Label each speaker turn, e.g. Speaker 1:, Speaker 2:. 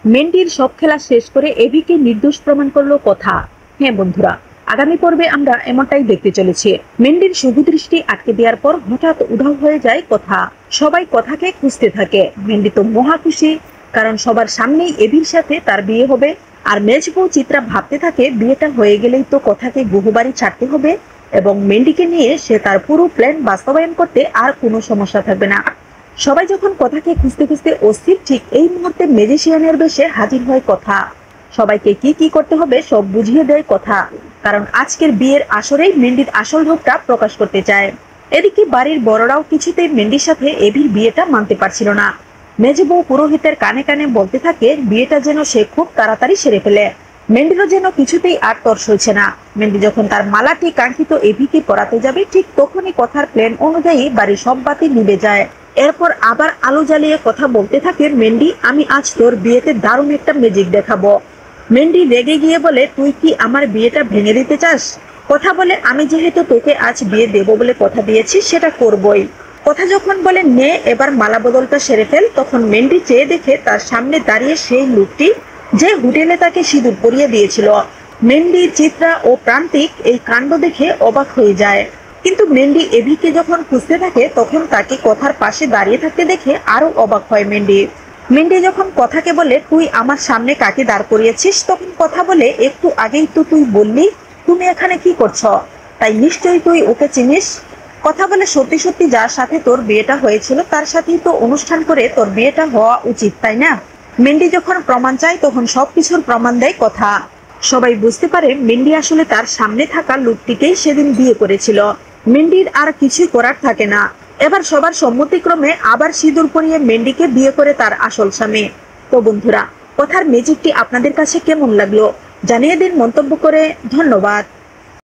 Speaker 1: মেন্ডির সব খেলা শেষ করে এভিকে নির্দোষ প্রমাণ করলো কথা। হ্যাঁ বন্ধুরা, আগামী পর্বে আমরা এমনটাই দেখতে চলেছি। মেন্ডির শুভ দৃষ্টি আটকে দেওয়ার পর হঠাৎ উধাও হয়ে যায় কথা। সবাই কথাকে খুঁজতে থাকে। মেন্ডি তো মহা খুশি, কারণ সবার সামনেই এভির সাথে তার বিয়ে হবে। আর মেজবউ চিত্রা ভাবতে থাকে বিয়েটা হয়ে গেলেই তো কথাকে বহুবারই ছাড়তে হবে এবং মেন্ডিকে নিয়ে সে তার পুরো প্ল্যান বাস্তবায়ন করতে আর কোনো সমস্যা থাকবে না। সবাই যখন কথাকে খুঁজতে খুঁজতে অস্থির, ঠিক এই মুহূর্তে ম্যাজিশিয়ানের বেশে হাজির হয় কথা। সবাইকে কি কি করতে হবে সব বুঝিয়ে দেয় কথা, কারণ আজকের বিয়ের আসরেই মেন্ডির আসল রূপটা প্রকাশ করতে চায়। এদিকে বাড়ির বড়রাও কিছুতেই মেন্ডির সাথে এভির বিয়েটা মানতে পারছিল না। মেজবউ পুরোহিতের কানে কানে বলতে থাকে বিয়েটা যেন সে খুব তাড়াতাড়ি সেরে ফেলে। মেন্ডিরও যেন কিছুতেই আর তর্স হচ্ছে না। মেন্ডি যখন তার মালাটি কাঙ্ক্ষিত এভিকে পরাতে যাবে, ঠিক তখনই কথার প্ল্যান অনুযায়ী বাড়ির সব বাতি নিভে যায়। এরপর আবার আলো জ্বালিয়ে কথা বলতে থাকে মেন্ডি, আমি আজ তোর বিয়েতে দারুণ একটা ম্যাজিক দেখাবো। মেন্ডি রেগে গিয়ে বলে, তুই কি আমার বিয়েটা ভেঙে দিতে চাস? কথা বলে, আমি যেহেতু তোকে আজ বিয়ে দেব বলে কথা দিয়েছি সেটা করবই। কথা যখন বলে নে এবার মালা বদলটা সেরে ফেল, তখন মেন্ডি চেয়ে দেখে তার সামনে দাঁড়িয়ে সেই লোকটি যে হোটেলে তাকে সিঁদুর পরিয়ে দিয়েছিল। মেন্ডি, চিত্রা ও প্রান্তিক এই কাণ্ড দেখে অবাক হয়ে যায়। কিন্তু মেন্ডি এভিকে যখন খুঁজতে থাকে তখন তাকে কথার পাশে দাঁড়িয়ে থাকতে দেখে আরো অবাক হয় মেন্ডি। মেন্ডি যখন কথাকে বলে, তুই আমার সামনে কাকে দাঁড় করিয়েছিস, তখন কথা বলে, একটু আগেই তো তুই বললি তুমি এখানে কি করছো, তাই নিশ্চয়ই তুই ওকে চিনিস। কথা বলে, সত্যি সত্যি যার সাথে তোর বিয়েটা হয়েছিল তার সাথেই তো অনুষ্ঠান করে তোর বিয়েটা হওয়া উচিত, তাই না? মেন্ডি যখন প্রমাণ চায় তখন সবকিছুর প্রমাণ দেয় কথা। সবাই বুঝতে পারে মেন্ডি আসলে তার সামনে থাকা লোকটিকেই সেদিন বিয়ে করেছিল। মেন্ডির আর কিছুই করার থাকে না। এবার সবার সম্মতিক্রমে আবার সিঁদুর পরিয়ে মেন্ডিকে বিয়ে করে তার আসল স্বামী। তো বন্ধুরা, কথার ম্যাজিকটি আপনাদের কাছে কেমন লাগলো জানিয়ে দিন মন্তব্য করে। ধন্যবাদ।